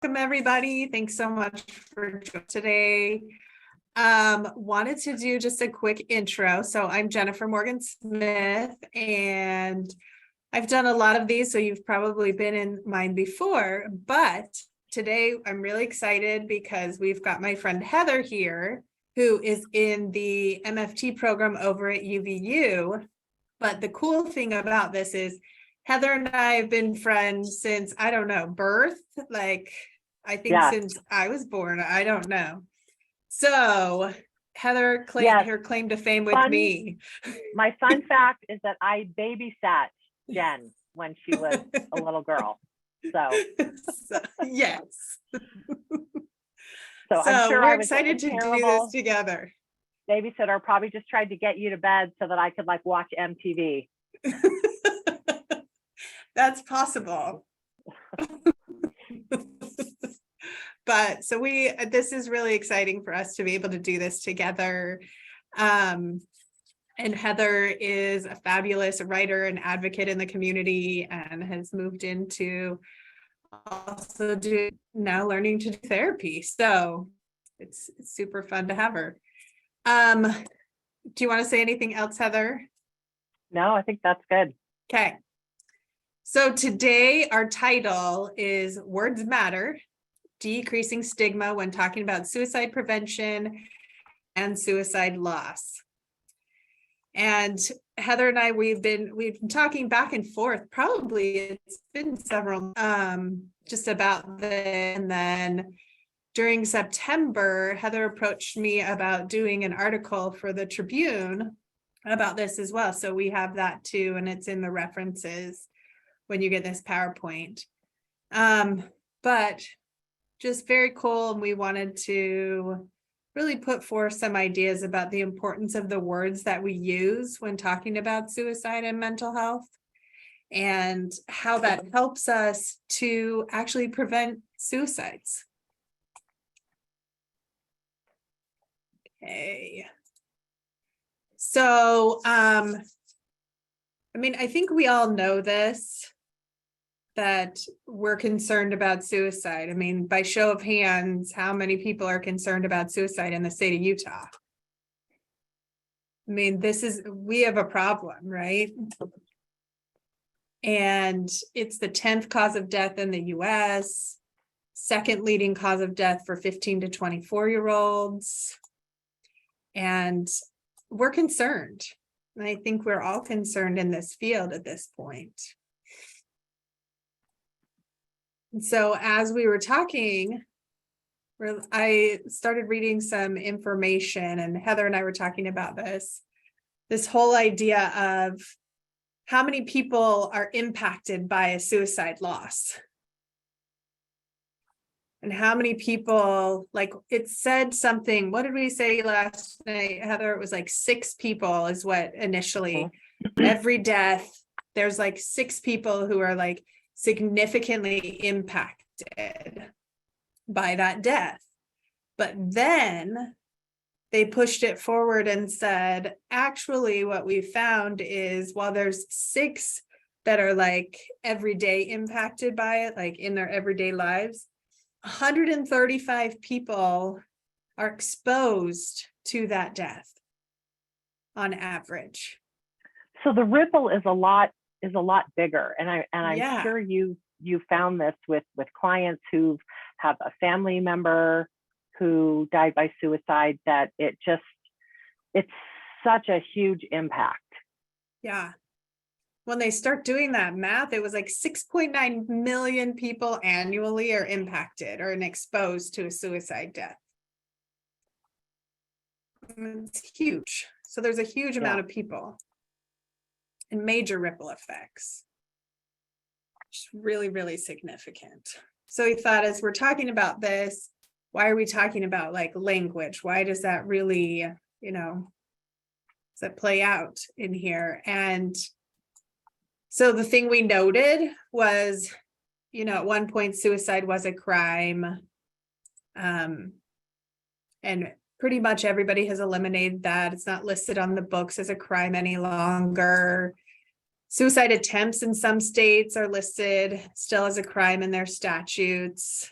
Welcome, everybody. Thanks so much for joining today. Wanted to do just a quick intro. So I'm Jennifer Morgan Smith, and I've done a lot of these, so you've probably been in mine before, but today I'm really excited because we've got my friend Heather here, who is in the MFT program over at UVU. But the cool thing about this is Heather and I have been friends since, I don't know, birth, like I think since I was born, I don't know. So Heather claimed her claim to fame with me. My fun fact is that I babysat Jen when she was a little girl. So yes. So I'm sure we're excited to do this together. Babysitter probably just tried to get you to bed so that I could like watch MTV. That's possible. But so this is really exciting for us to be able to do this together. And Heather is a fabulous writer and advocate in the community and has moved into also now learning to do therapy. So it's super fun to have her. Do you want to say anything else, Heather? No, I think that's good. Okay. So today our title is Words Matter, Decreasing Stigma when talking about suicide prevention and suicide loss. And Heather and I, we've been talking back and forth, probably it's been several, just about this. And then during September, Heather approached me about doing an article for the Tribune about this as well. So we have that too, and it's in the references when you get this PowerPoint. But just very cool. And we wanted to really put forth some ideas about the importance of the words that we use when talking about suicide and mental health, and how that helps us to actually prevent suicides. Okay. So, I mean, I think we all know this, that we're concerned about suicide. I mean, by show of hands, how many people are concerned about suicide in the state of Utah? I mean, we have a problem, right? And it's the 10th cause of death in the US, second leading cause of death for 15 to 24-year-olds. And we're concerned. And I think we're all concerned in this field at this point. And so as we were talking, I started reading some information, and Heather and I were talking about this whole idea of how many people are impacted by a suicide loss. And how many people, like it said something, what did we say last night, Heather? It was like 6 people is what initially, every death, there's like 6 people who are like significantly impacted by that death. But then they pushed it forward and said, actually, what we found is while there's 6 that are like everyday impacted by it, like in their everyday lives, 135 people are exposed to that death on average. So the ripple is a lot bigger, and I'm sure you found this with clients who have a family member who died by suicide, that it's such a huge impact. Yeah. When they start doing that math, it was like 6.9 million people annually are impacted or exposed to a suicide death. It's huge. So there's a huge amount of people and major ripple effects. It's really, really significant. So we thought, as we're talking about this, why are we talking about like language? Why does that really, does that play out in here? And so the thing we noted was, at one point, suicide was a crime. And pretty much everybody has eliminated that. It's not listed on the books as a crime any longer. Suicide attempts in some states are listed still as a crime in their statutes.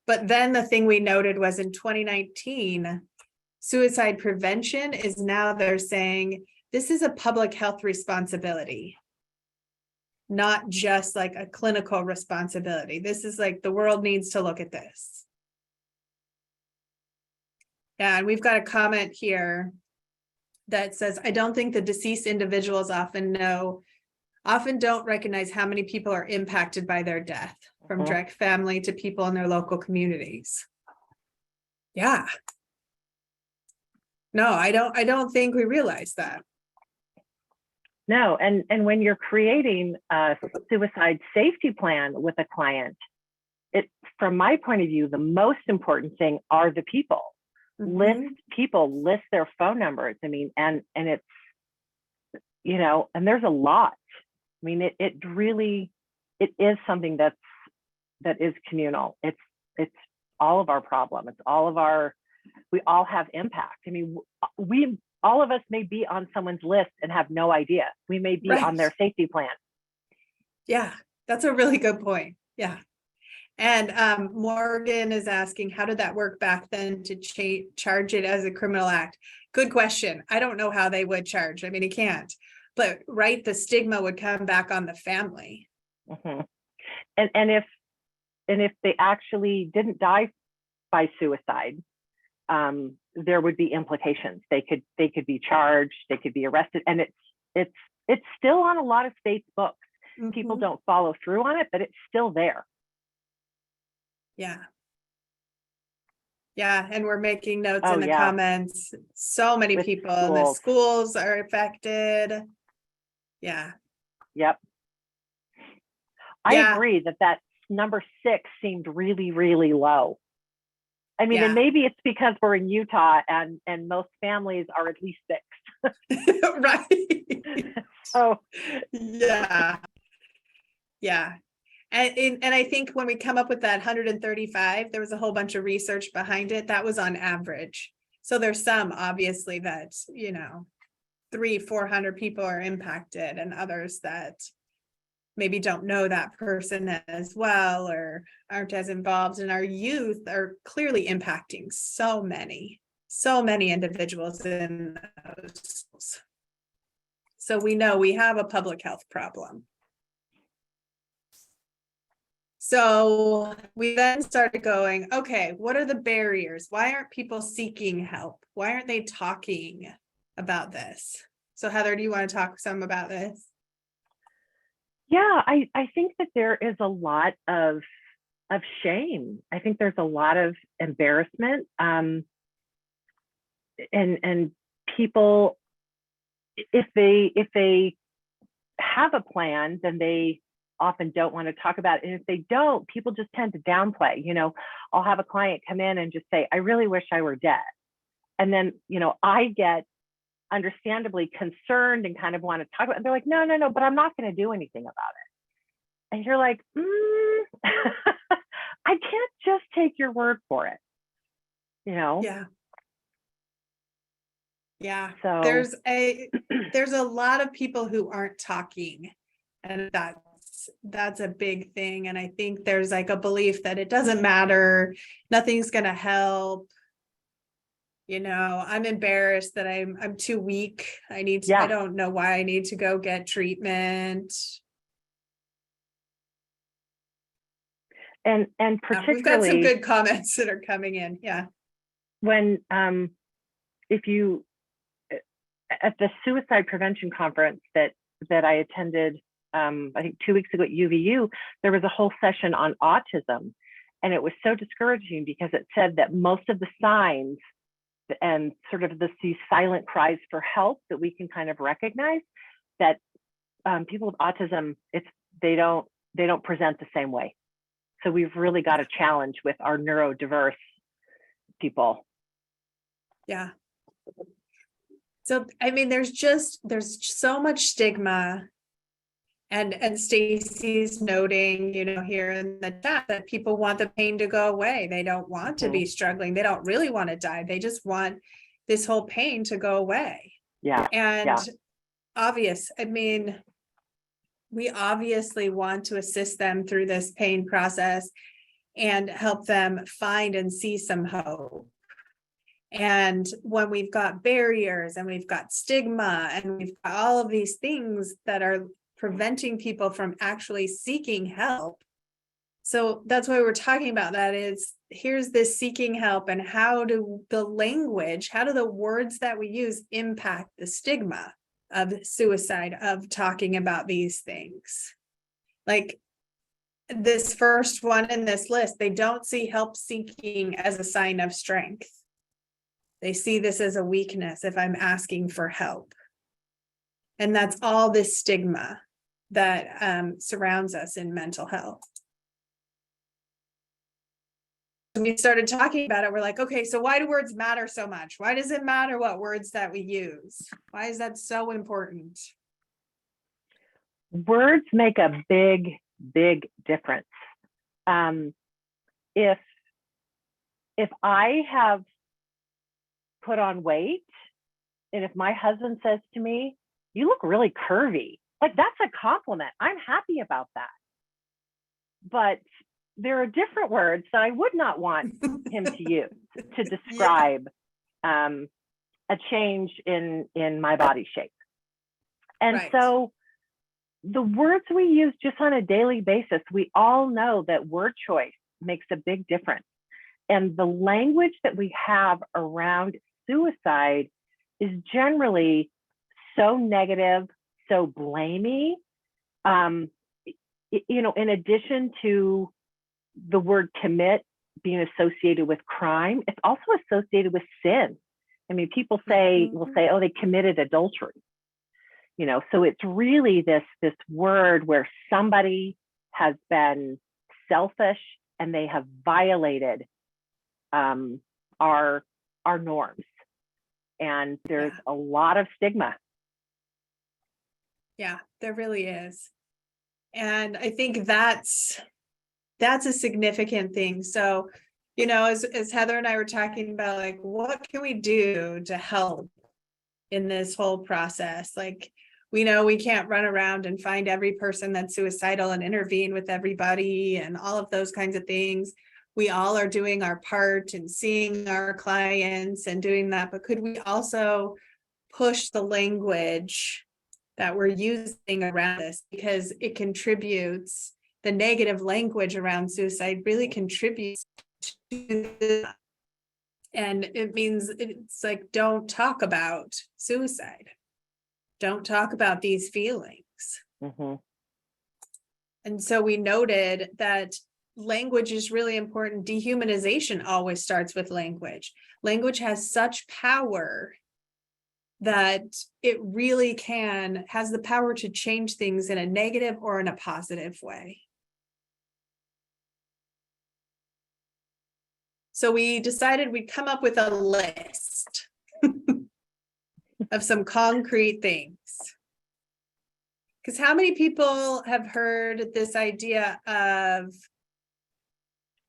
But then the thing we noted was in 2019, suicide prevention is now they're saying this is a public health responsibility, not just like a clinical responsibility. This is like the world needs to look at this. Yeah, and we've got a comment here that says, I don't think the deceased individuals often don't recognize how many people are impacted by their death, from direct family to people in their local communities. Yeah. No, I don't think we realize that. No, and when you're creating a suicide safety plan with a client, from my point of view, the most important thing are the people. List their phone numbers. I mean, and it's, and there's a lot. I mean, it really is something that is communal. It's all of our problem. It's all of we all have impact. I mean, all of us may be on someone's list and have no idea. We may be on their safety plan. Yeah, that's a really good point. Yeah. And Morgan is asking, how did that work back then to charge it as a criminal act? Good question. I don't know how they would charge. I mean, you can't. But the stigma would come back on the family. And if they actually didn't die by suicide, there would be implications. They could be charged. They could be arrested. And it's still on a lot of states' books. People don't follow through on it, but it's still there. Yeah. Yeah, and we're making notes in the comments. So many people in the schools are affected. Yeah. Yep. I agree that number 6 seemed really, really low. I mean, and maybe it's because we're in Utah and most families are at least 6. Right. So yeah. And I think when we come up with that 135, there was a whole bunch of research behind it. That was on average. So there's some obviously that, 300-400 people are impacted, and others that maybe don't know that person as well or aren't as involved. And our youth are clearly impacting so many individuals in those schools. So we know we have a public health problem. So we then started going, okay, what are the barriers? Why aren't people seeking help? Why aren't they talking about this? So Heather, do you want to talk some about this? Yeah, I think that there is a lot of shame. I think there's a lot of embarrassment. And people, if they have a plan, then they often don't want to talk about it. And if they don't, people just tend to downplay. I'll have a client come in and just say, I really wish I were dead. And then, I get understandably concerned and kind of want to talk about it. And they're like, no, but I'm not going to do anything about it. And you're like, I can't just take your word for it. Yeah. So there's a lot of people who aren't talking, and that's a big thing. And I think there's like a belief that it doesn't matter, nothing's going to help. I'm embarrassed that I'm too weak. I don't know why I need to go get treatment. And particularly, we've got some good comments that are coming in. Yeah. When if you at the suicide prevention conference that I attended, I think 2 weeks ago at UVU, there was a whole session on autism, and it was so discouraging because it said that most of the signs and sort of these silent cries for help that we can kind of recognize, that people with autism, they don't present the same way. So we've really got a challenge with our neurodiverse people. Yeah. So, I mean, there's so much stigma, and Stacy's noting, here in the chat, that people want the pain to go away. They don't want to be struggling. They don't really want to die. They just want this whole pain to go away. Yeah. And we obviously want to assist them through this pain process. and help them find and see some hope. And when we've got barriers and we've got stigma and we've got all of these things that are preventing people from actually seeking help. So that's why we're talking about that is here's this seeking help, and how do the words that we use impact the stigma of suicide, of talking about these things. Like this first one in this list, they don't see help seeking as a sign of strength. They see this as a weakness if I'm asking for help. And that's all this stigma that surrounds us in mental health. When we started talking about it, we're like, okay, so why do words matter so much? Why does it matter what words that we use? Why is that so important? Words make a big, big difference. If I have put on weight, and if my husband says to me, "You look really curvy," like that's a compliment. I'm happy about that. But there are different words that I would not want him to use to describe a change in my body shape. And so the words we use just on a daily basis, we all know that word choice makes a big difference. And the language that we have around suicide is generally so negative, so blamey. In addition to the word commit being associated with crime, it's also associated with sin. I mean, people will say, oh, they committed adultery. So it's really this word where somebody has been selfish and they have violated our norms. And there's a lot of stigma. Yeah, there really is. And I think that's a significant thing. So, as Heather and I were talking about, like, what can we do to help in this whole process? Like, we know we can't run around and find every person that's suicidal and intervene with everybody and all of those kinds of things. We all are doing our part and seeing our clients and doing that, but could we also push the language that we're using around this, because it contributes, the negative language around suicide really contributes to this. And it means it's like, don't talk about suicide. Don't talk about these feelings. Mm-hmm. And so we noted that language is really important. Dehumanization always starts with language. Language has such power that it really has the power to change things in a negative or in a positive way. So we decided we'd come up with a list of some concrete things. Because how many people have heard this idea of,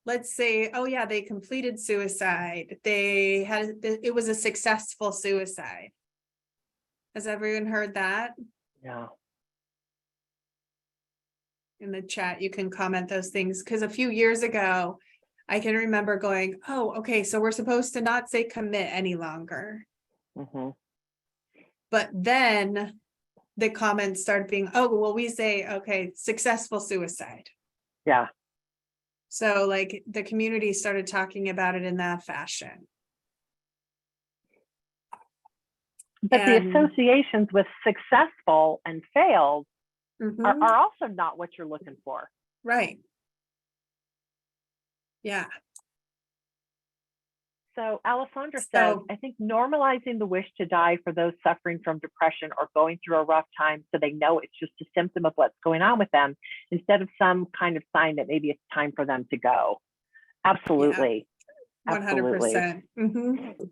let's say, oh yeah, they completed suicide. It was a successful suicide. Has everyone heard that? Yeah. In the chat, you can comment those things. Because a few years ago, I can remember going, oh, okay, so we're supposed to not say commit any longer. Mm-hmm. But then the comments started being, oh, well, we say, okay, successful suicide. Yeah. So like the community started talking about it in that fashion. But the associations with successful and failed are also not what you're looking for. Right. Yeah. So Alessandra says, I think normalizing the wish to die for those suffering from depression or going through a rough time so they know it's just a symptom of what's going on with them instead of some kind of sign that maybe it's time for them to go. Absolutely. Yeah. 100%. Mm-hmm.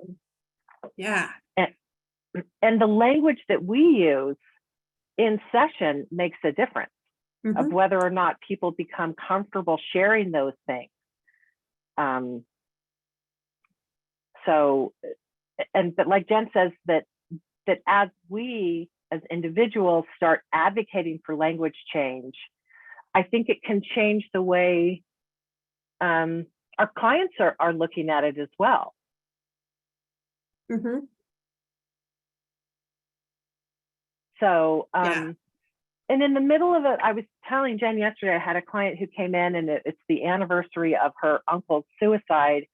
Yeah. And the language that we use in session makes a difference of whether or not people become comfortable sharing those things. But like Jen says, that as we as individuals start advocating for language change, I think it can change the way our clients are looking at it as well. Mm-hmm. So, Yeah. and in the middle of it, I was telling Jen yesterday, I had a client who came in and it's the anniversary of her uncle's suicide.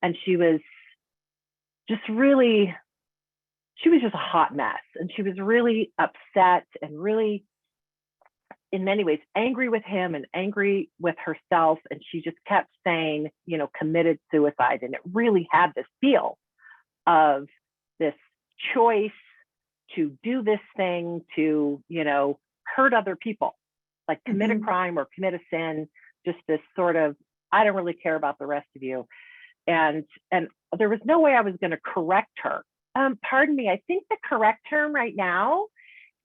And she was just really, she was just a hot mess. And she was really upset and really, in many ways, angry with him and angry with herself. And she just kept saying, you know, committed suicide. And it really had this feel of this choice to do this thing, to, you know, hurt other people, like commit a crime or commit a sin, just this sort of, I don't really care about the rest of you. And there was no way I was going to correct her. Pardon me, I think the correct term right now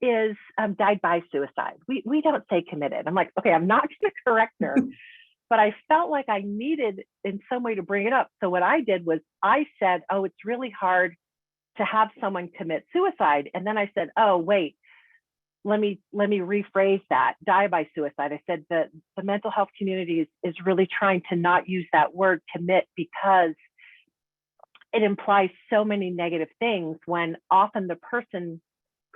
is died by suicide. We don't say committed. I'm like, okay, I'm not going to correct her, but I felt like I needed in some way to bring it up. So what I did was I said, oh, it's really hard to have someone commit suicide. And then I said, oh, wait, let me rephrase that, die by suicide. I said that the mental health community is really trying to not use that word commit because it implies so many negative things when often the person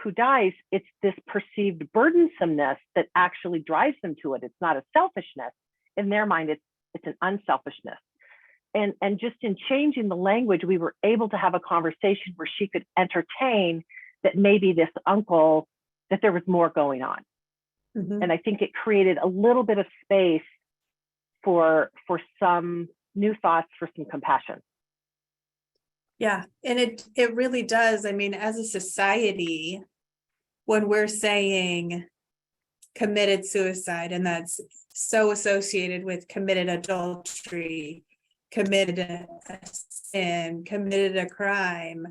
who dies, it's this perceived burdensomeness that actually drives them to it. It's not a selfishness. In their mind, it's an unselfishness. And just in changing the language, we were able to have a conversation where she could entertain that maybe this uncle, that there was more going on. And I think it created a little bit of space for some new thoughts, for some compassion. Yeah, and it really does. I mean, as a society, when we're saying committed suicide, and that's so associated with committed adultery, committed a sin, committed a crime,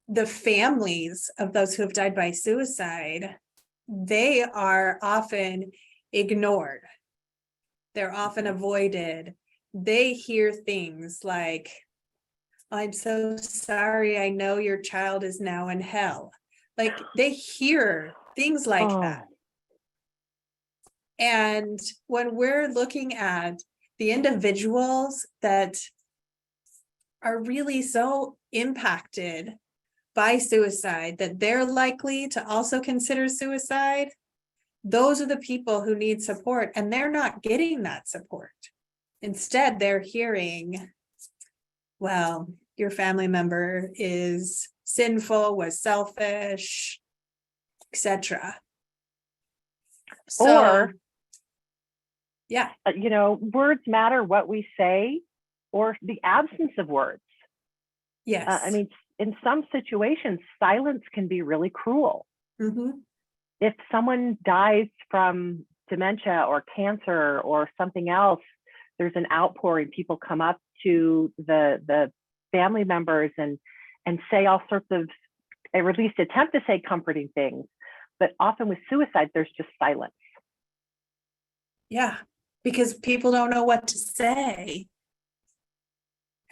the families of those who have died by suicide, they are often ignored. They're often avoided. They hear things like, I'm so sorry, I know your child is now in hell. Like they hear things like that. And when we're looking at the individuals that are really so impacted by suicide that they're likely to also consider suicide, those are the people who need support, and they're not getting that support. Instead, they're hearing, well, your family member is sinful, was selfish, etc. So, yeah, you know, words matter, what we say, or the absence of words. Yes. I mean, in some situations, silence can be really cruel. If someone dies from dementia or cancer or something else, there's an outpouring. People come up to the family members and say all sorts of, or at least attempt to say comforting things. But often with suicide, there's just silence. Yeah, because people don't know what to say.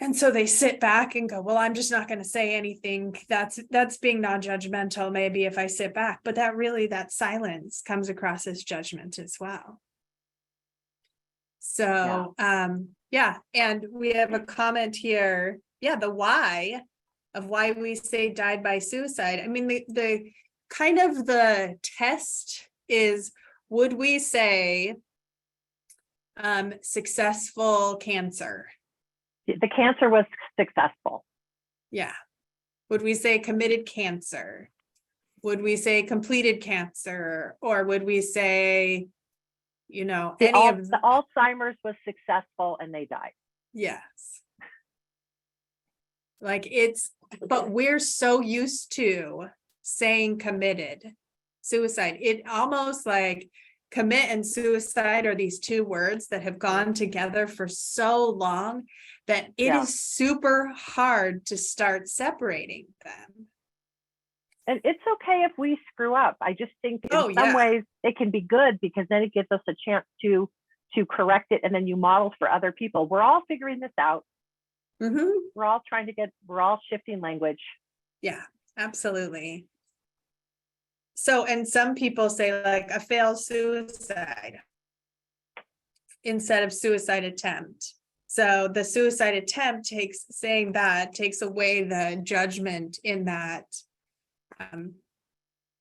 And so they sit back and go, well, I'm just not going to say anything. That's being non-judgmental, maybe if I sit back. But that silence comes across as judgment as well. So, yeah. And we have a comment here. Yeah, the why of why we say died by suicide. I mean, the kind of the test is, would we say successful cancer? The cancer was successful. Yeah. Would we say committed cancer? Would we say completed cancer? Or would we say, you know, the Alzheimer's was successful and they died? Yes. Like but we're so used to saying committed suicide. It almost like commit and suicide are these two words that have gone together for so long that it is super hard to start separating them. And it's okay if we screw up. I just think in some ways it can be good because then it gives us a chance to correct it, and then you model for other people. We're all figuring this out. We're all we're all shifting language. Yeah, absolutely. So, and some people say like a failed suicide instead of suicide attempt. So the suicide attempt takes away the judgment in that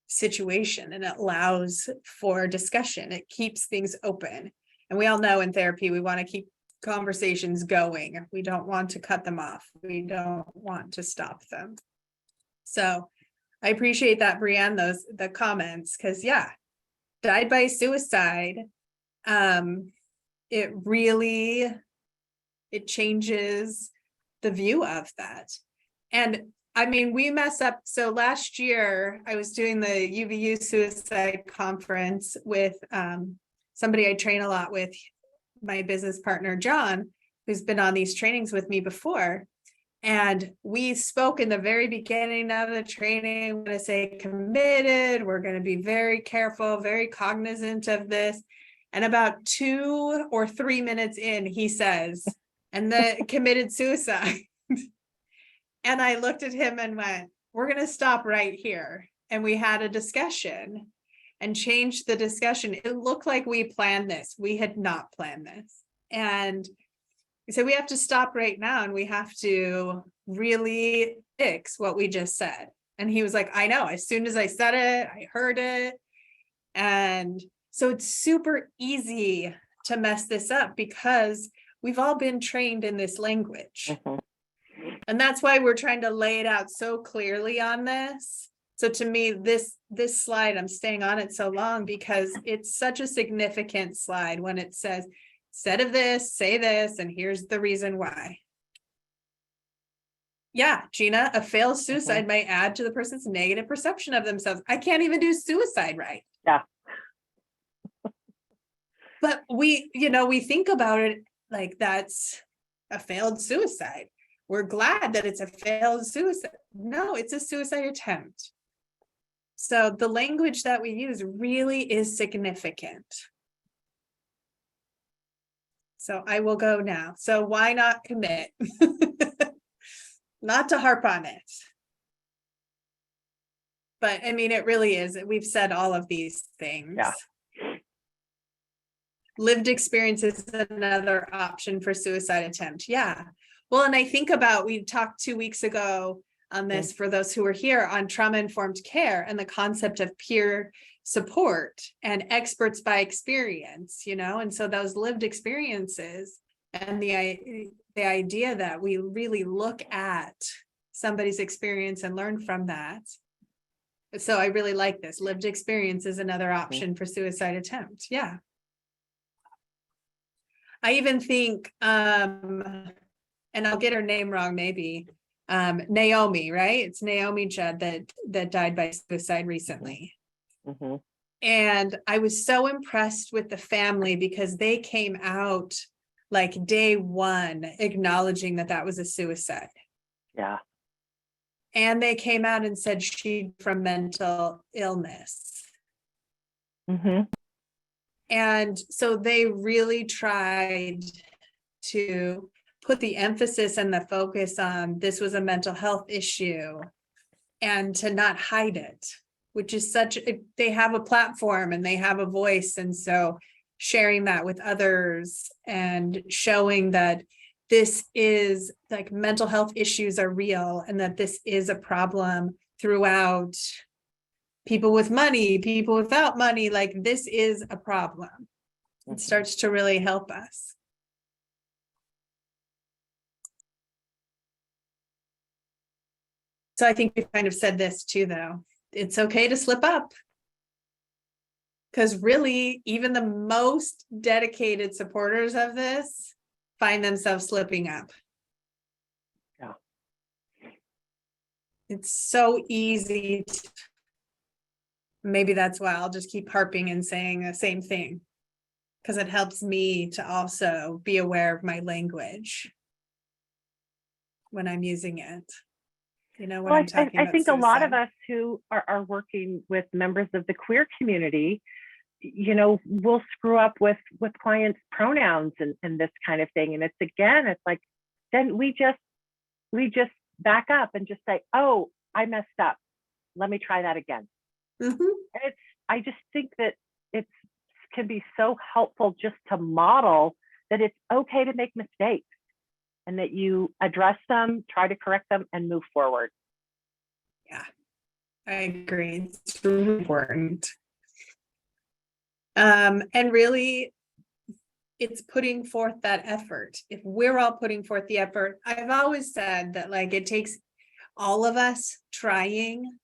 situation, and it allows for discussion. It keeps things open. And we all know in therapy, we want to keep conversations going. We don't want to cut them off. We don't want to stop them. So I appreciate that, Brianne, the comments, because yeah, died by suicide. It changes the view of that. And I mean, we mess up. So last year I was doing the UVU suicide conference with somebody I train a lot with, my business partner, John, who's been on these trainings with me before. And we spoke in the very beginning of the training, we're going to say committed, we're going to be very careful, very cognizant of this. And about 2 or 3 minutes in, he says, and the committed suicide. And I looked at him and went, we're going to stop right here. And we had a discussion and changed the discussion. It looked like we planned this. We had not planned this. And so we have to stop right now and we have to really fix what we just said. And he was like, I know, as soon as I said it, I heard it. And so it's super easy to mess this up because we've all been trained in this language. Mhm. And that's why we're trying to lay it out so clearly on this. So to me, this slide, I'm staying on it so long because it's such a significant slide when it says, instead of this, say this, and here's the reason why. Yeah, Gina, a failed suicide might add to the person's negative perception of themselves. I can't even do suicide right. Yeah. But we think about it like that's a failed suicide. We're glad that it's a failed suicide. No, it's a suicide attempt. So the language that we use really is significant. So I will go now. So why not commit? Not to harp on it. But I mean, it really is. We've said all of these things. Yeah. Lived experience is another option for suicide attempt. Yeah. Well, and I think about, we talked 2 weeks ago on this for those who were here on trauma-informed care and the concept of peer support and experts by experience, and so those lived experiences and the idea that we really look at somebody's experience and learn from that. So I really like this. Lived experience is another option for suicide attempt. Yeah. I even think, and I'll get her name wrong, maybe, Naomi, right? It's Naomi Judd that died by suicide recently. Mm-hmm. And I was so impressed with the family because they came out like day one, acknowledging that was a suicide. Yeah. And they came out and said she from mental illness. Mm-hmm. And so they really tried to put the emphasis and the focus on this was a mental health issue and to not hide it, which is they have a platform and they have a voice. And so sharing that with others and showing that this is like mental health issues are real and that this is a problem throughout people with money, people without money, like this is a problem. It starts to really help us. So I think we kind of said this too, though. It's okay to slip up. Because really, even the most dedicated supporters of this find themselves slipping up. Yeah. It's so easy. Maybe that's why I'll just keep harping and saying the same thing. Because it helps me to also be aware of my language when I'm using it. When I'm talking about I think suicide. a lot of us who are working with members of the queer community, we'll screw up with clients' pronouns and this kind of thing. And it's like, then we just back up and just say, oh, I messed up. Let me try that again. Mm-hmm. I just think that can be so helpful just to model that it's okay to make mistakes. and that you address them, try to correct them, and move forward. Yeah, I agree. It's really important. And really, it's putting forth that effort. If we're all putting forth the effort, I've always said that like it takes all of us trying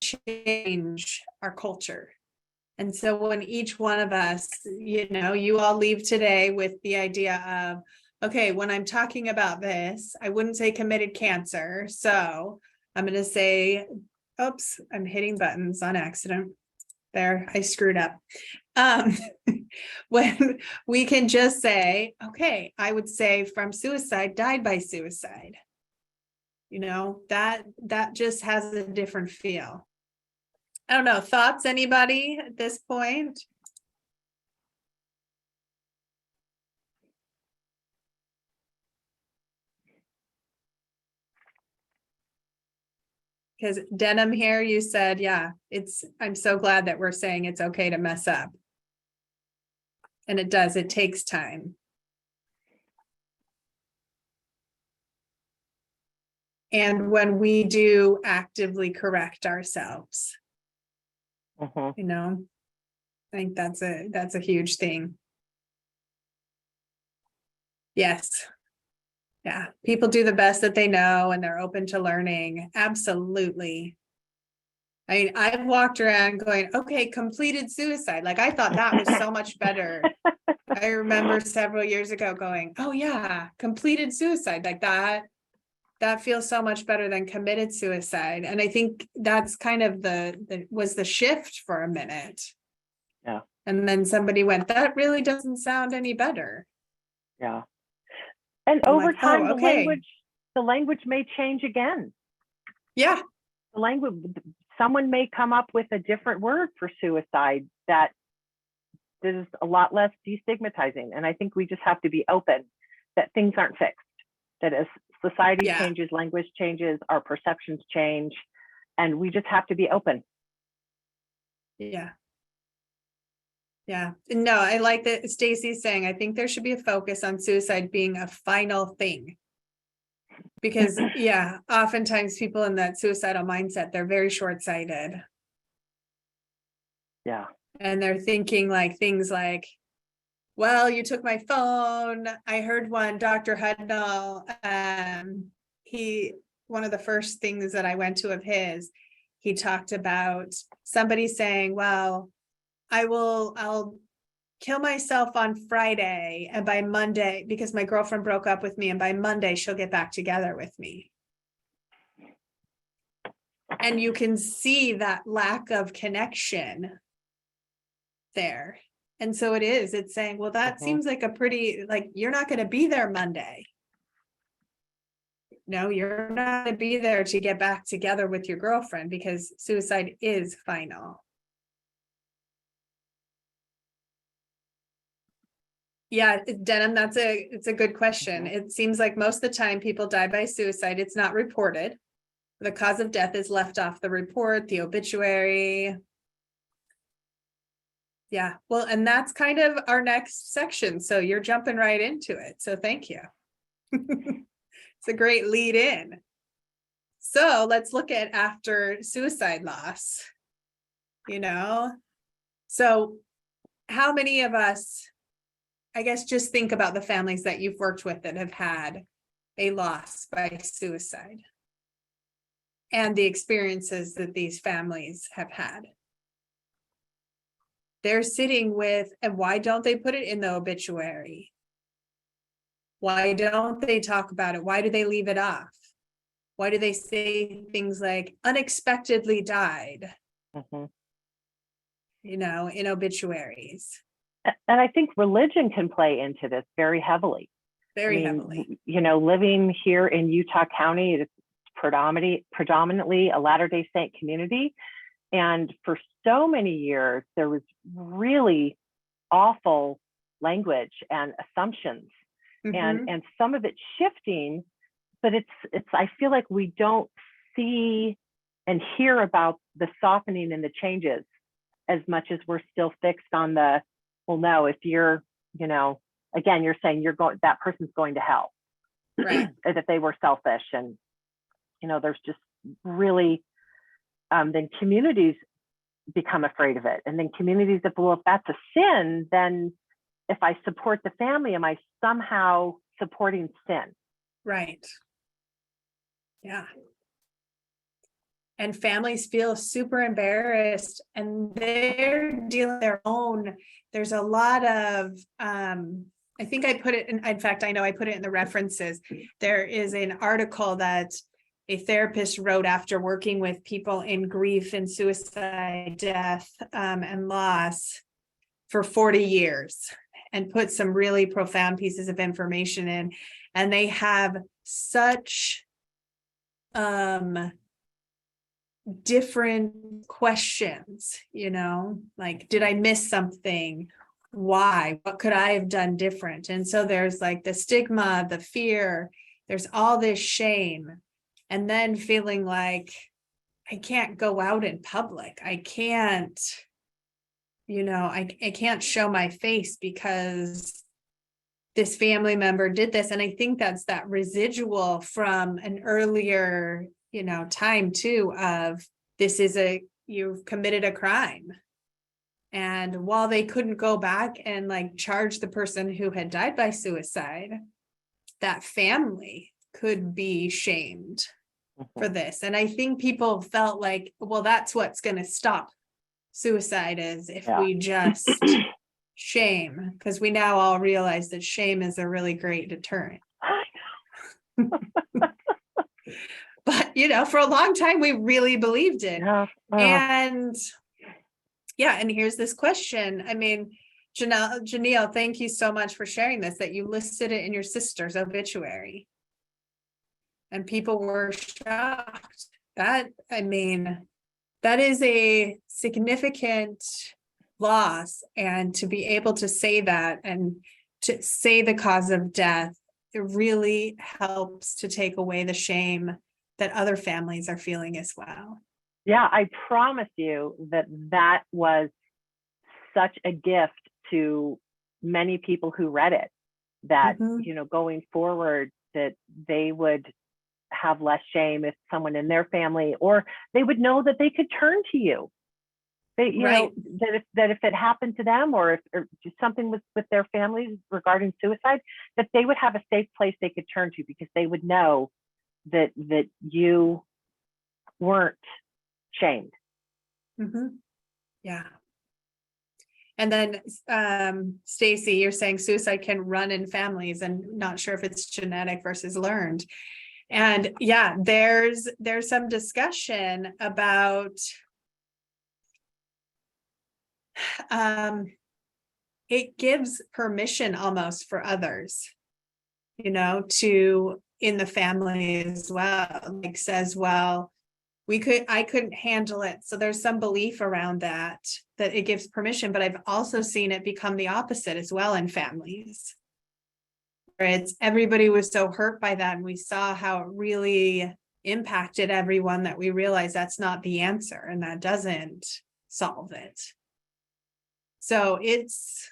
to change our culture. And so when each one of us, you know, you all leave today with the idea of, okay, when I'm talking about this, I wouldn't say committed cancer. So I'm going to say, oops, I'm hitting buttons on accident. There, I screwed up. When we can just say, okay, I would say from suicide, died by suicide. You know, that just has a different feel. I don't know, thoughts, anybody at this point? Because Denim here, you said, yeah, I'm so glad that we're saying it's okay to mess up. And it does, it takes time. And when we do actively correct ourselves, you know, I think that's a huge thing. Yes. Yeah. People do the best that they know and they're open to learning. Absolutely. I mean, I've walked around going, okay, completed suicide. Like I thought that was so much better. I remember several years ago going, oh yeah, completed suicide. Like that feels so much better than committed suicide. And I think that's kind of was the shift for a minute. Yeah. And then somebody went, that really doesn't sound any better. Yeah. And I'm over like, time, oh, okay. the language may change again. Yeah. The language, someone may come up with a different word for suicide that is a lot less destigmatizing. And I think we just have to be open that things aren't fixed, that as society changes, language changes, our perceptions change, and we just have to be open. Yeah. Yeah. No, I like that Stacy's saying, I think there should be a focus on suicide being a final thing. Because yeah, oftentimes people in that suicidal mindset, they're very short-sighted. Yeah. And they're thinking like things like, well, you took my phone. I heard one, Dr. Hudnall, one of the first things that I went to of his, he talked about somebody saying, well, I'll kill myself on Friday, and by Monday, because my girlfriend broke up with me, and by Monday she'll get back together with me. And you can see that lack of connection there. And so it's saying, well, that seems like you're not going to be there Monday. No, you're not going to be there to get back together with your girlfriend because suicide is final. Yeah, Denim, it's a good question. It seems like most of the time people die by suicide. It's not reported. The cause of death is left off the report, the obituary. Yeah, well, and that's kind of our next section. So you're jumping right into it. So thank you. It's a great lead in. So let's look at after suicide loss, you know? So how many of us, I guess, just think about the families that you've worked with that have had a loss by suicide and the experiences that these families have had. They're sitting with, and why don't they put it in the obituary? Why don't they talk about it? Why do they leave it off? Why do they say things like unexpectedly died, you know, in obituaries? And I think religion can play into this very heavily. Very heavily. You know, living here in Utah County, it's predominantly a Latter-day Saint community. And for so many years, there was really awful language and assumptions, and some of it's shifting, but it's I feel like we don't see and hear about the softening and the changes as much as we're still fixed on the, well, no, if you're, you know, again, you're saying that person's going to hell. Right. that they were selfish. And, there's just really, then communities become afraid of it. And then communities that, well, if that's a sin, then if I support the family, am I somehow supporting sin? Right. Yeah. And families feel super embarrassed and they're dealing their own. There's a lot of, I think I put it in fact, I know I put it in the references. There is an article that a therapist wrote after working with people in grief and suicide, death, and loss for 40 years, and put some really profound pieces of information in. And they have such different questions, like, did I miss something? Why? What could I have done different? And so there's like the stigma, the fear, there's all this shame, and then feeling like I can't go out in public. I can't, I can't show my face because this family member did this. And I think that's that residual from an earlier, time too, of you've committed a crime. And while they couldn't go back and like charge the person who had died by suicide, that family could be shamed for this. And I think people felt like, well, that's what's going to stop suicide, is if we just shame, because we now all realize that shame is a really great deterrent. But, for a long time, we really believed it. And here's this question. I mean, Janelle, thank you so much for sharing this, that you listed it in your sister's obituary. And people were shocked. That is a significant loss. And to be able to say that and to say the cause of death, it really helps to take away the shame that other families are feeling as well. Yeah, I promise you that was such a gift to many people who read it, that, going forward, that they would have less shame if someone in their family, or they would know that they could turn to you. They, that if it happened to them, or if something was with their families regarding suicide, that they would have a safe place they could turn to, because they would know that you weren't shamed. Yeah. And then Stacy, you're saying suicide can run in families, and not sure if it's genetic versus learned. And there's some discussion about it gives permission almost for others, to in the family as well, like says, well, I couldn't handle it. So there's some belief around that it gives permission, but I've also seen it become the opposite as well in families. Where it's everybody was so hurt by that, and we saw how it really impacted everyone, that we realized that's not the answer, and that doesn't solve it. So it's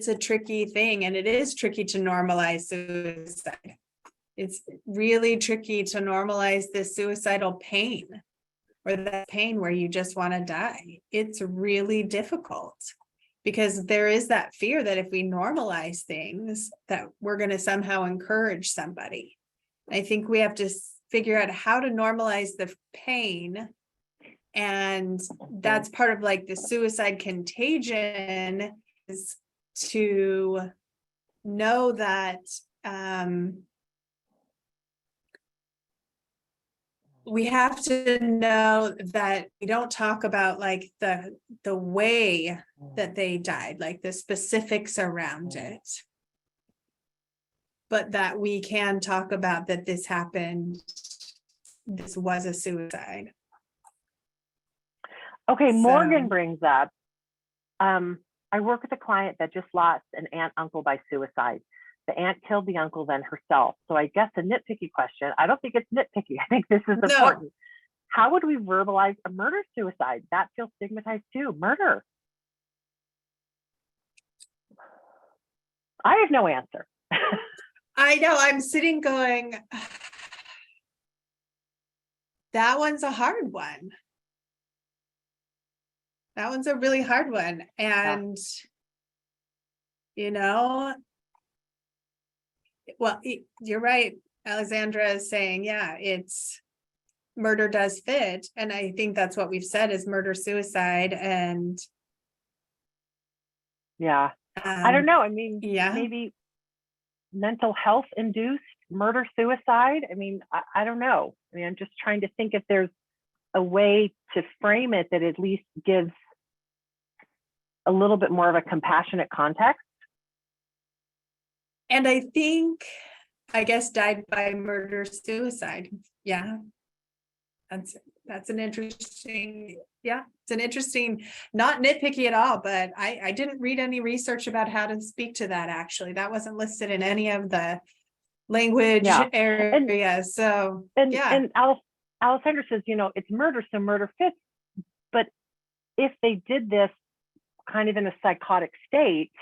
a tricky thing, and it is tricky to normalize suicide. It's really tricky to normalize this suicidal pain, or that pain where you just want to die. It's really difficult, because there is that fear that if we normalize things, that we're going to somehow encourage somebody. I think we have to figure out how to normalize the pain. And that's part of like the suicide contagion, is to know that we have to know that we don't talk about like the way that they died, like the specifics around it, but that we can talk about that this happened, this was a suicide. Okay, Morgan brings up, I work with a client that just lost an aunt uncle by suicide. The aunt killed the uncle, then herself. So I guess a nitpicky question. I don't think it's nitpicky. I think this is important. How would we verbalize a murder suicide? That feels stigmatized too. Murder. I have no answer. I know, I'm sitting going, that one's a hard one. That one's a really hard one. And, you know, well, you're right. Alexandra is saying, yeah, it's murder does fit. And I think that's what we've said is murder, suicide. And yeah, I don't know. I mean, yeah, maybe mental health induced murder, suicide. I mean, I don't know. I mean, I'm just trying to think if there's a way to frame it that at least gives a little bit more of a compassionate context. and I think, I guess, died by murder, suicide. Yeah. That's an interesting, yeah, it's an interesting, not nitpicky at all, but I didn't read any research about how to speak to that, actually. That wasn't listed in any of the language areas. So, yeah. And Alessandra says, you know, it's murder, so murder fits. But if they did this kind of in a psychotic state,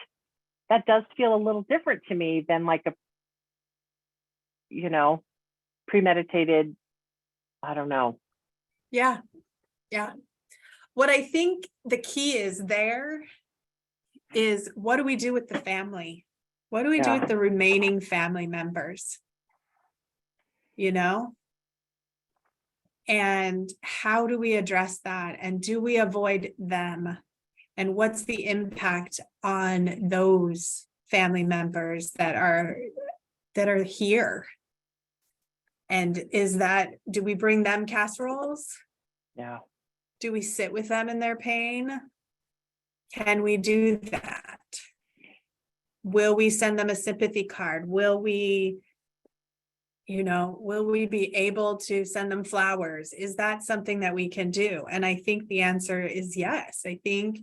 that does feel a little different to me than like a, you know, premeditated, I don't know. Yeah. Yeah. What I think the key is there is, what do we do with the family? What do we do with the remaining family members? You know? And how do we address that? And do we avoid them? And what's the impact on those family members that are here? And is that, do we bring them casseroles? Yeah. Do we sit with them in their pain? Can we do that? Will we send them a sympathy card? Will we, will we be able to send them flowers? Is that something that we can do? And I think the answer is yes. I think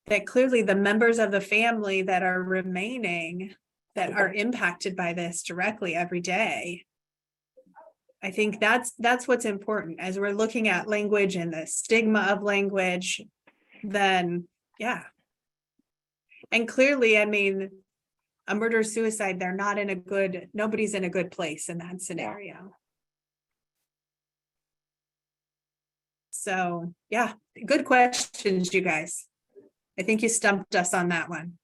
that clearly the members of the family that are remaining, that are impacted by this directly every day, I think that's what's important as we're looking at language and the stigma of language, then yeah. And clearly, I mean, a murder suicide, they're not in a good, nobody's in a good place in that scenario. So yeah, good questions, you guys. I think you stumped us on that one.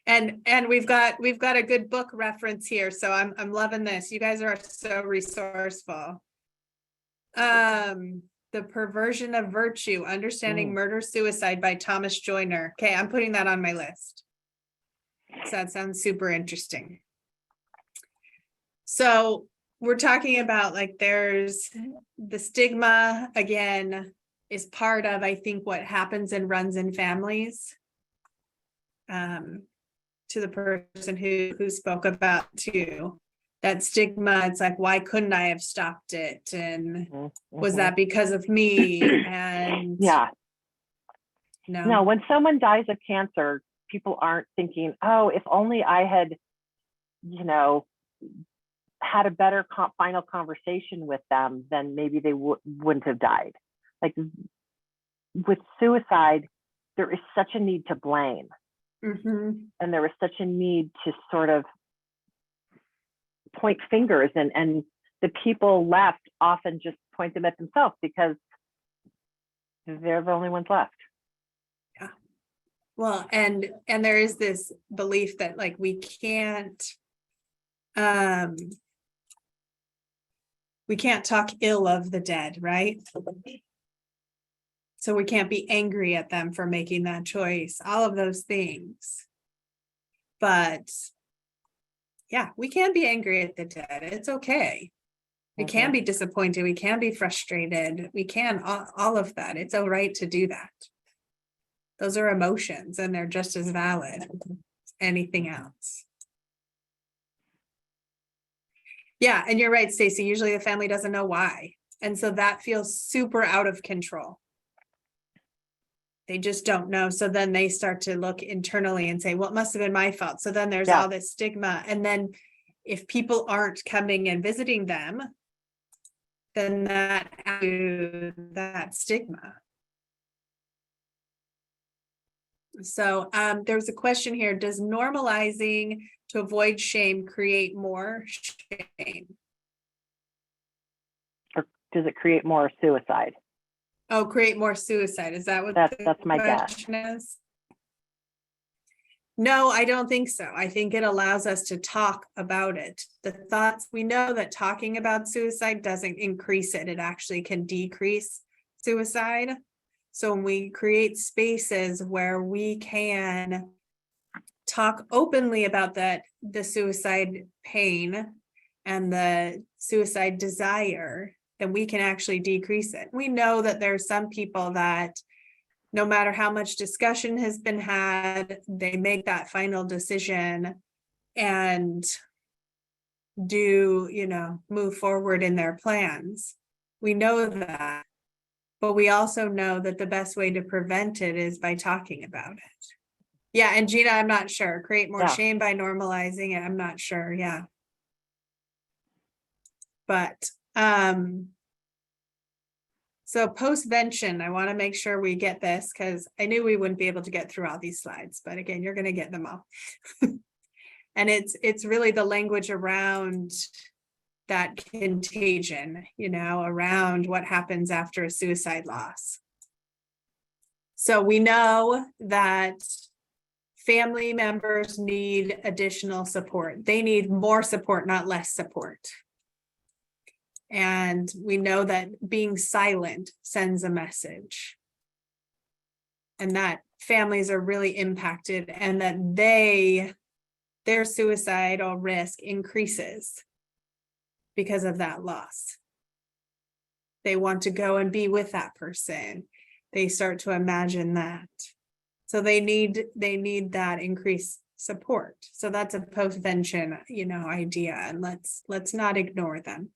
And we've got a good book reference here, so I'm loving this. You guys are so resourceful. The Perversion of Virtue, Understanding Murder Suicide by Thomas Joyner. Okay, I'm putting that on my list. So that sounds super interesting. So we're talking about, like, there's the stigma, again, is part of, I think, what happens and runs in families. To the person who spoke about too, that stigma, it's like, why couldn't I have stopped it? And was that because of me? And yeah. No, when someone dies of cancer, people aren't thinking, oh, if only I had, had a better final conversation with them, then maybe they wouldn't have died. Like with suicide, there is such a need to blame. And there was such a need to sort of point fingers, and the people left often just point them at themselves because they're the only ones left. Yeah. Well, and there is this belief that, like, we can't talk ill of the dead, right? So we can't be angry at them for making that choice, all of those things. But yeah, we can be angry at the dead. It's okay. We can be disappointed. We can be frustrated. We can, all of that. It's all right to do that. Those are emotions, and they're just as valid as anything else. Yeah, and you're right, Stacey. Usually the family doesn't know why. And so that feels super out of control. They just don't know. So then they start to look internally and say, well, it must have been my fault. So then there's all this stigma. And then if people aren't coming and visiting them, then that stigma. So there's a question here. Does normalizing To avoid shame, create more shame. Or does it create more suicide? Oh, create more suicide. Is that what that's my guess is? No, I don't think so. I think it allows us to talk about it. The thoughts, we know that talking about suicide doesn't increase it. It actually can decrease suicide. So when we create spaces where we can talk openly about the suicide pain and the suicide desire, then we can actually decrease it. We know that there are some people that no matter how much discussion has been had, they make that final decision and do, move forward in their plans. We know that, but we also know that the best way to prevent it is by talking about it. Yeah, and Gina, I'm not sure. Create more shame by normalizing it. I'm not sure. Yeah. But so postvention, I want to make sure we get this because I knew we wouldn't be able to get through all these slides, but again, you're going to get them all. And it's really the language around that contagion, around what happens after a suicide loss. So we know that family members need additional support. They need more support, not less support. And we know that being silent sends a message. And that families are really impacted and that their suicidal risk increases because of that loss. They want to go and be with that person. They start to imagine that. So they need that increased support. So that's a postvention, idea, and let's not ignore them.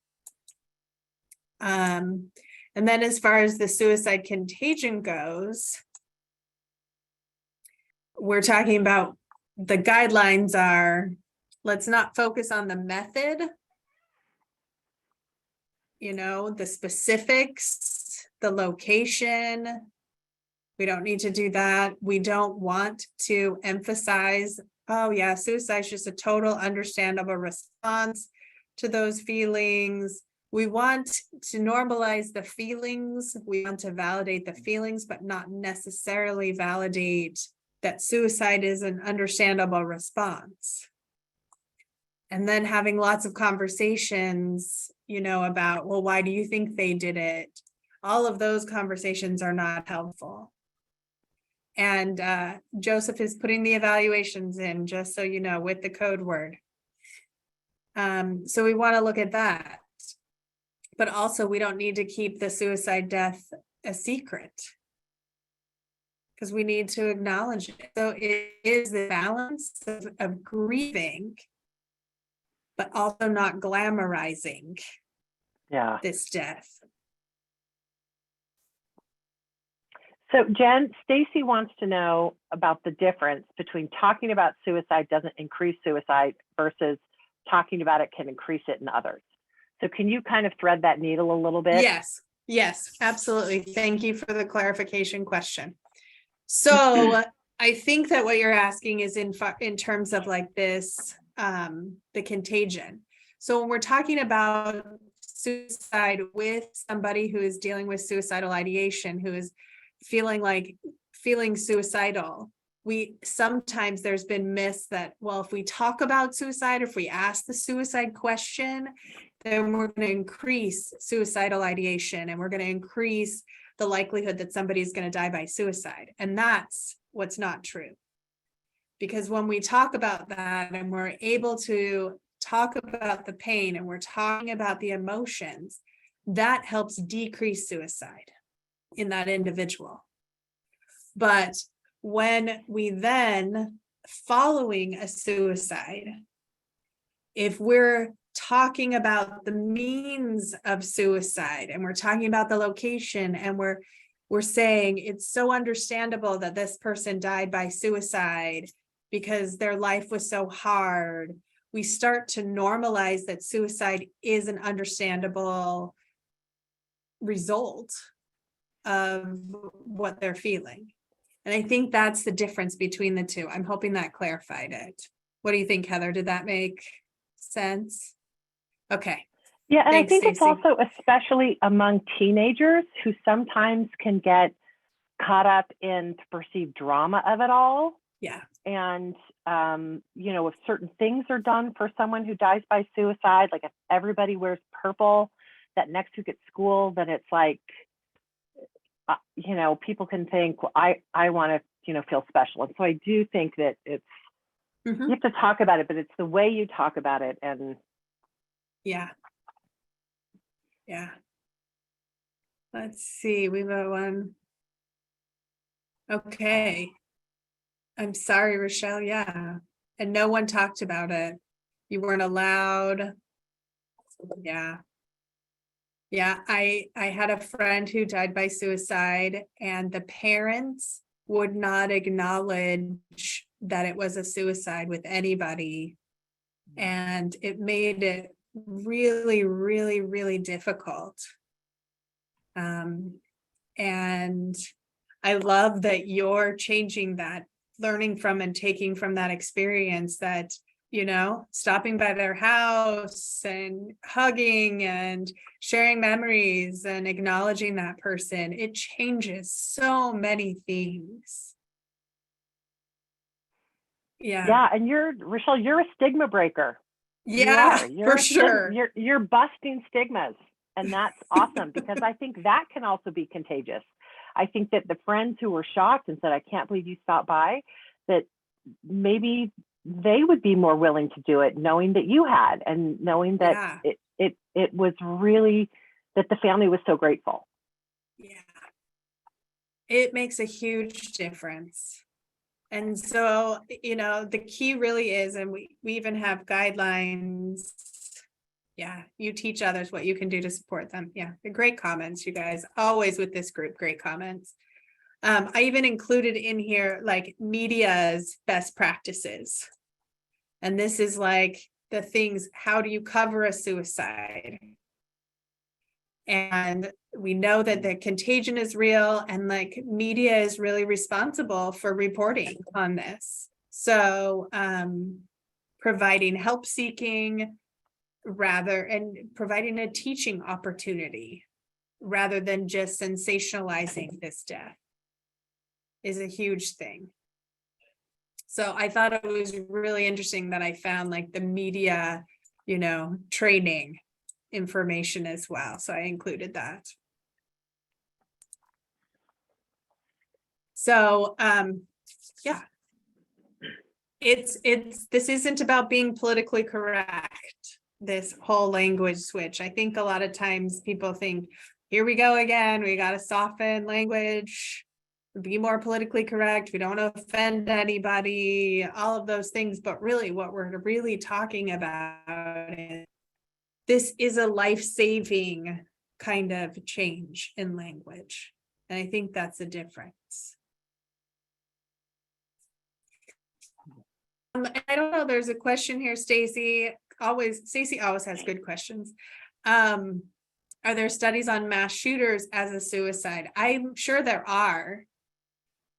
And then as far as the suicide contagion goes, we're talking about the guidelines are, let's not focus on the method, the specifics, the location. We don't need to do that. We don't want to emphasize, oh yeah, suicide is just a total understandable response to those feelings. We want to normalize the feelings. We want to validate the feelings, but not necessarily validate that suicide is an understandable response. And then having lots of conversations, about, well, why do you think they did it? All of those conversations are not helpful. And Joseph is putting the evaluations in, just so you know, with the code word. So we want to look at that. But also we don't need to keep the suicide death a secret because we need to acknowledge it. So it is the balance of grieving, but also not glamorizing this death. So Jen, Stacy wants to know about the difference between talking about suicide doesn't increase suicide versus talking about it can increase it in others. So can you kind of thread that needle a little bit? Yes, absolutely. Thank you for the clarification question. So I think that what you're asking is in terms of like this, the contagion. So when we're talking about suicide with somebody who is dealing with suicidal ideation, who is feeling suicidal, sometimes there's been myths that, well, if we talk about suicide, if we ask the suicide question, then we're going to increase suicidal ideation and we're going to increase the likelihood that somebody's going to die by suicide. And that's what's not true. Because when we talk about that and we're able to talk about the pain and we're talking about the emotions, that helps decrease suicide in that individual. But when we then, following a suicide, if we're talking about the means of suicide and we're talking about the location and we're saying it's so understandable that this person died by suicide because their life was so hard, we start to normalize that suicide is an understandable result of what they're feeling. And I think that's the difference between the two. I'm hoping that clarified it. What do you think, Heather? Did that make sense? Okay. Yeah, and Thanks, I think Stacey. it's also especially among teenagers who sometimes can get caught up in the perceived drama of it all. Yeah. And, if certain things are done for someone who dies by suicide, like if everybody wears purple that next week at school, then it's like, people can think, well, I want to, feel special. And so I do think that it's, you have to talk about it, but it's the way you talk about it. And yeah. Let's see, we've got one. Okay. I'm sorry, Rochelle. Yeah. And no one talked about it. You weren't allowed. Yeah. Yeah. I had a friend who died by suicide, and the parents would not acknowledge that it was a suicide with anybody. And it made it really, really, really difficult. And I love that you're changing that, learning from and taking from that experience, that, stopping by their house and hugging and sharing memories and acknowledging that person. It changes so many things. Yeah, and Rochelle, you're a stigma breaker. Yeah, You're for sure. You're busting stigmas, and that's awesome because I think that can also be contagious. I think that the friends who were shocked and said, "I can't believe you stopped by," that maybe they would be more willing to do it, knowing that you had, and knowing that it was really that the family was so grateful. Yeah, it makes a huge difference. And so, the key really is, and we even have guidelines. Yeah, you teach others what you can do to support them. Yeah, great comments, you guys. Always with this group, great comments. I even included in here like media's best practices. And this is like the things, how do you cover a suicide? And we know that the contagion is real, and like media is really responsible for reporting on this. So providing help seeking and providing a teaching opportunity rather than just sensationalizing this death is a huge thing. So I thought it was really interesting that I found like the media, training information as well. So I included that. So yeah, this isn't about being politically correct, this whole language switch. I think a lot of times people think, here we go again, we got to soften language, be more politically correct, we don't offend anybody, all of those things. But really what we're really talking about is this is a life-saving kind of change in language. And I think that's the difference. I don't know, there's a question here, Stacey always has good questions. Are there studies on mass shooters as a suicide? I'm sure there are,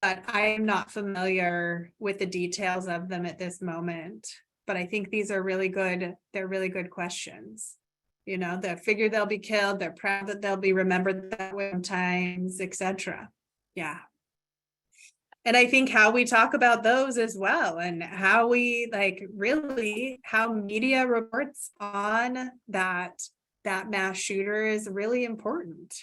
but I'm not familiar with the details of them at this moment. But I think these are really good. They're really good questions. They figure they'll be killed. They're proud that they'll be remembered that way sometimes, etc. Yeah. And I think how we talk about those as well, and how we how media reports on that mass shooter is really important.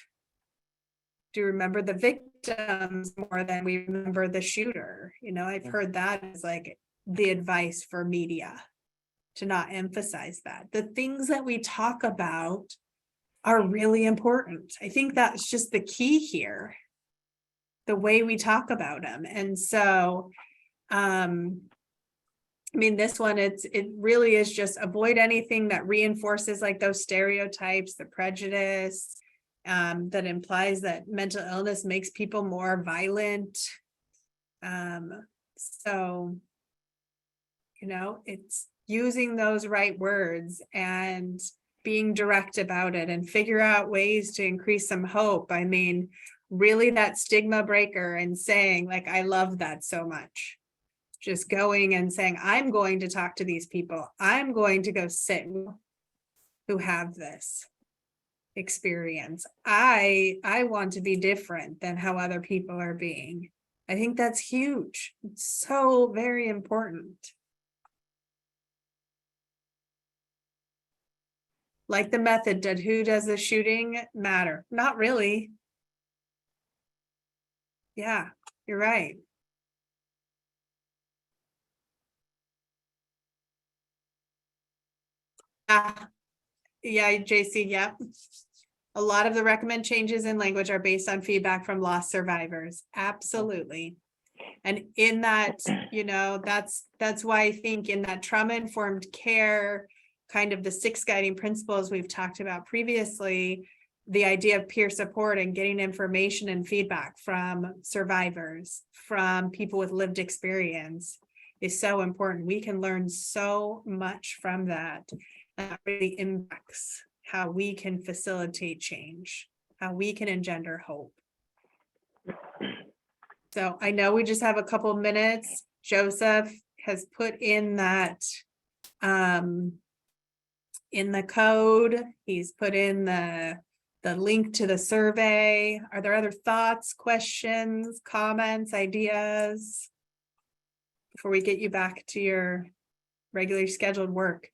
To remember the victims more than we remember the shooter. I've heard that as like the advice for media, to not emphasize that. The things that we talk about are really important. I think that's just the key here, the way we talk about them. And so, this one, it really is just avoid anything that reinforces like those stereotypes, the prejudice, that implies that mental illness makes people more violent. So, it's using those right words and being direct about it, and figure out ways to increase some hope. Really that stigma breaker, and saying like, I love that so much. just going and saying, I'm going to talk to these people. I'm going to go sit who have this experience. I want to be different than how other people are being. I think that's huge. It's so very important. Like the method, did who does the shooting matter? Not really. Yeah, you're right. Yeah, JC, yeah. A lot of the recommend changes in language are based on feedback from lost survivors. Absolutely. And in that, that's why I think in that trauma-informed care, kind of the 6 guiding principles we've talked about previously, the idea of peer support and getting information and feedback from survivors, from people with lived experience is so important. We can learn so much from that. That really impacts how we can facilitate change, how we can engender hope. So I know we just have a couple minutes. Joseph has put in that in the code. He's put in the link to the survey. Are there other thoughts, questions, comments, ideas before we get you back to your regularly scheduled work?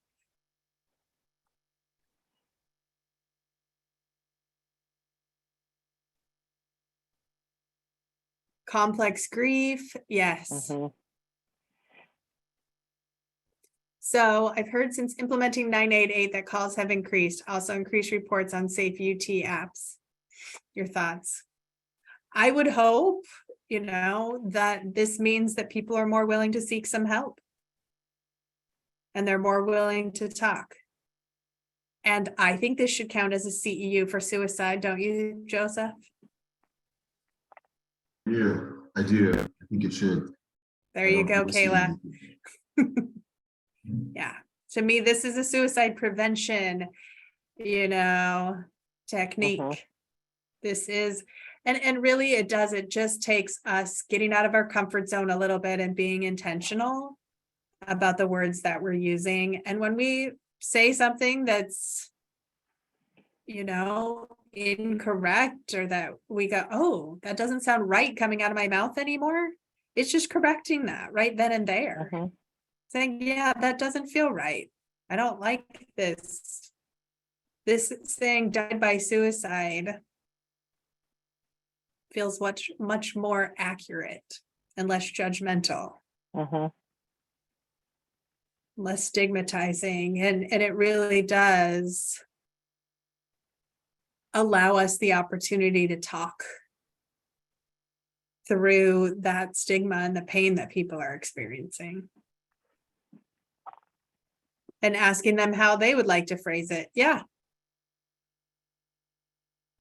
Complex grief, yes. So I've heard since implementing 988 that calls have increased, also increased reports on safe UT apps. Your thoughts? I would hope, that this means that people are more willing to seek some help. And they're more willing to talk. And I think this should count as a CEU for suicide, don't you, Joseph? Yeah, I do. I think it should. There you go, Kayla. Yeah. To me, this is a suicide prevention, technique. This is, and really it just takes us getting out of our comfort zone a little bit and being intentional about the words that we're using. And when we say something that's, incorrect, or that we go, oh, that doesn't sound right coming out of my mouth anymore. It's just correcting that right then and there. Saying, yeah, that doesn't feel right. I don't like this. This saying died by suicide feels much more accurate and less judgmental. Less stigmatizing. And it really does allow us the opportunity to talk through that stigma and the pain that people are experiencing. And asking them how they would like to phrase it. Yeah.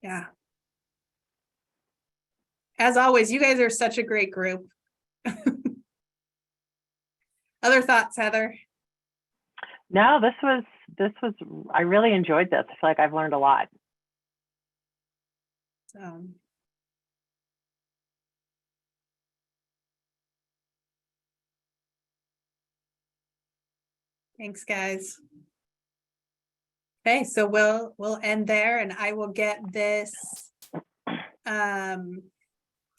Yeah. As always, you guys are such a great group. Other thoughts, Heather? No, this was, I really enjoyed this. I feel like I've learned a lot. So. Thanks, guys. Okay, so we'll end there, and I will get this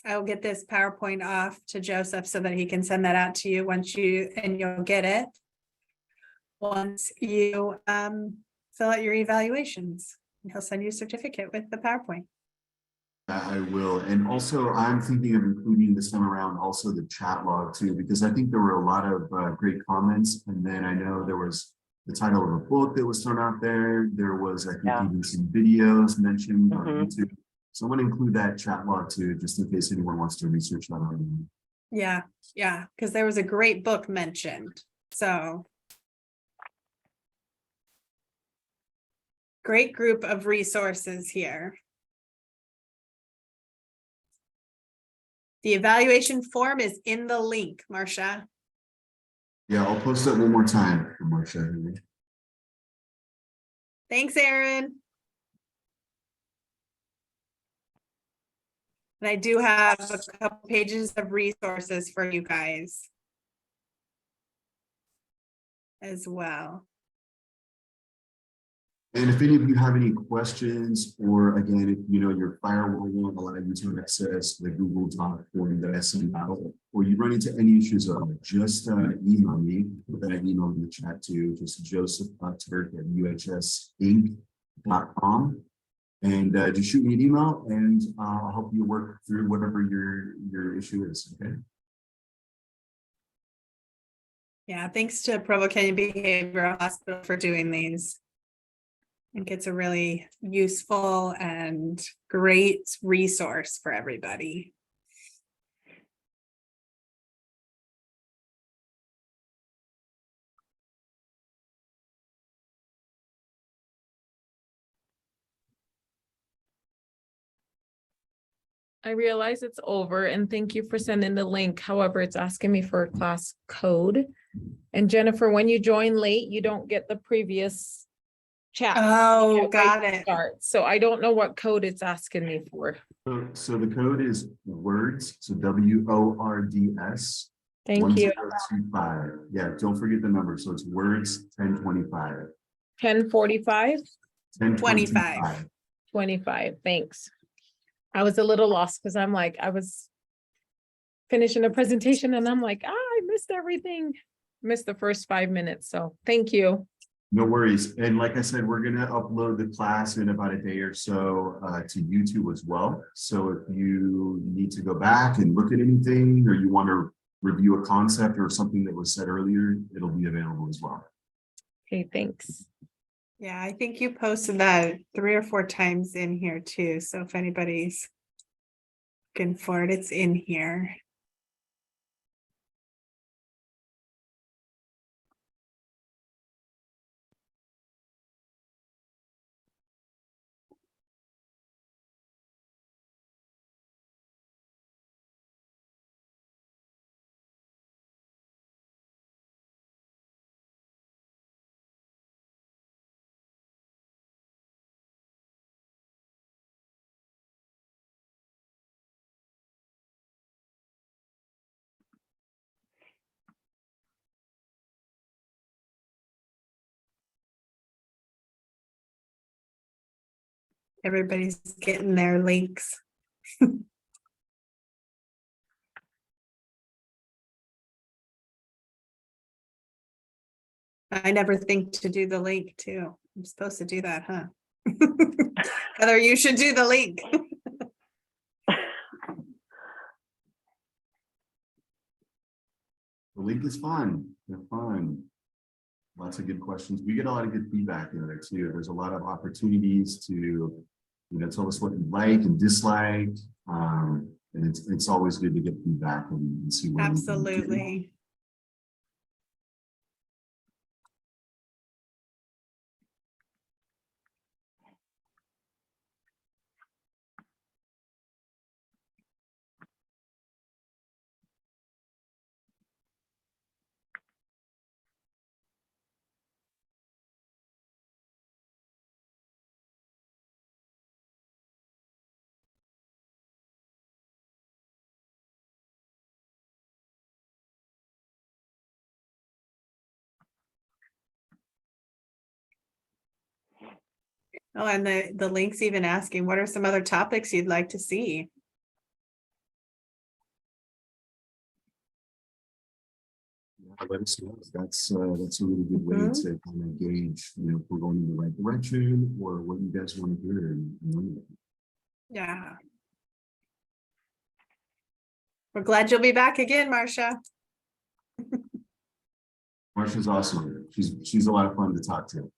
PowerPoint off to Joseph so that he can send that out to you and you'll get it once you fill out your evaluations. He'll send you a certificate with the PowerPoint. I will. And also I'm thinking of including this time around also the chat log too, because I think there were a lot of great comments. And then I know there was the title of a book that was thrown out there. There was, I think, even some videos mentioned on YouTube. So I'm going to include that chat log too, just in case anyone wants to research that on. Yeah, because there was a great book mentioned. So great group of resources here. The evaluation form is in the link, Marcia. Yeah, I'll post it one more time for Marcia. Thanks, Erin. And I do have a couple pages of resources for you guys. as well. And if any of you have any questions, or again, if you know your firewall won't allow you to access the Google Doc form that I sent out, or you run into any issues of it, just email me. Put that email in the chat too, just joseph.turk@uhsinc.com. And just shoot me an email and I'll help you work through whatever your issue is, okay? Yeah, thanks to Provo Canyon Behavioral Hospital for doing these. I think it's a really useful and great resource for everybody. I realize it's over and thank you for sending the link. However, it's asking me for a class code. And Jennifer, when you join late, you don't get the previous chat. Oh, got it. So I don't know what code it's asking me for. So the code is words, so WORDS. Thank you. 1025. Yeah, don't forget the number. So it's words 1025. 1045, 1025. 25. Thanks. I was a little lost because I'm like, I was finishing a presentation and I'm like, I missed everything. Missed the first 5 minutes. So thank you. No worries. And like I said, we're going to upload the class in about a day or so to YouTube as well. So if you need to go back and look at anything, or you want to review a concept or something that was said earlier, it'll be available as well. Okay, thanks. Yeah, I think you posted that 3 or 4 times in here too. So if anybody's looking for it, it's in here. Everybody's getting their links. I never think to do the link too. I'm supposed to do that, huh? Heather, you should do the link. The link is fun. They're fun. Lots of good questions. We get a lot of good feedback in there too. There's a lot of opportunities to, tell us what you like and dislike. And it's always good to get feedback and see what. Absolutely. Oh, and the link's even asking, what are some other topics you'd like to see? Let us know. That's a really good way to kind of gauge, if we're going in the right direction or what you guys want to hear. Yeah. We're glad you'll be back again, Marcia. Marsha's awesome. She's a lot of fun to talk to.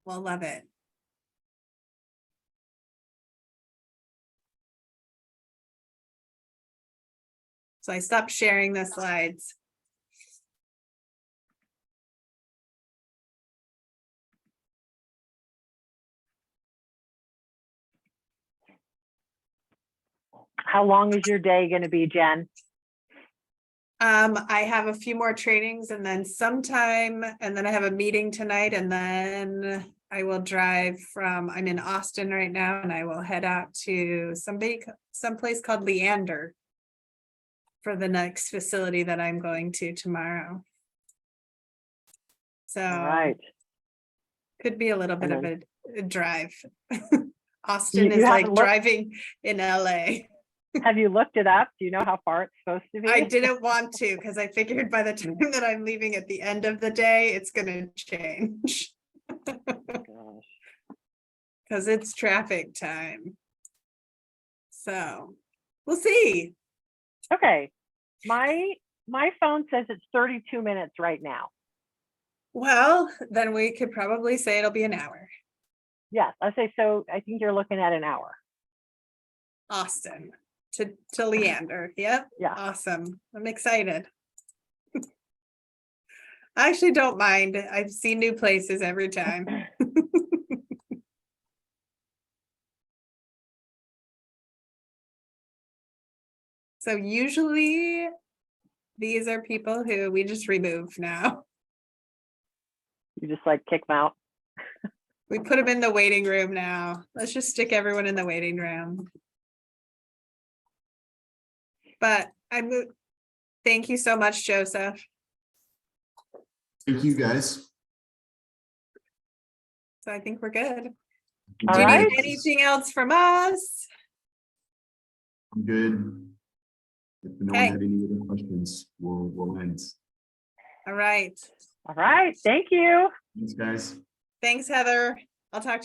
We'll love it. So I stopped sharing the slides. How long is your day going to be, Jen? I have a few more trainings and then I have a meeting tonight, and then I will drive I'm in Austin right now, and I will head out to someplace called Leander for the next facility that I'm going to tomorrow. So All right. could be a little bit And of a drive. Austin You is like haven't looked- driving in LA. Have you looked it up? Do you know how far it's supposed to be? I didn't want to because I figured by the time that I'm leaving at the end of the day, it's gonna change. Gosh. Because it's traffic time. So we'll see. Okay. My phone says it's 32 minutes right now. Well, then we could probably say it'll be an hour. Yes, I say so. I think you're looking at an hour. Austin to Leander. Yep. Yeah. Awesome. I'm excited. I actually don't mind. I've seen new places every time. So usually these are people who we just remove now. You just like kick them out. We put them in the waiting room now. Let's just stick everyone in the waiting room. But thank you so much, Joseph. Thank you, guys. So I think we're good. All Do you right. need anything else from us? I'm good. If no one Okay. had any other questions, we'll end. All right. All right. Thank you. Thanks, guys. Thanks, Heather. I'll talk to you.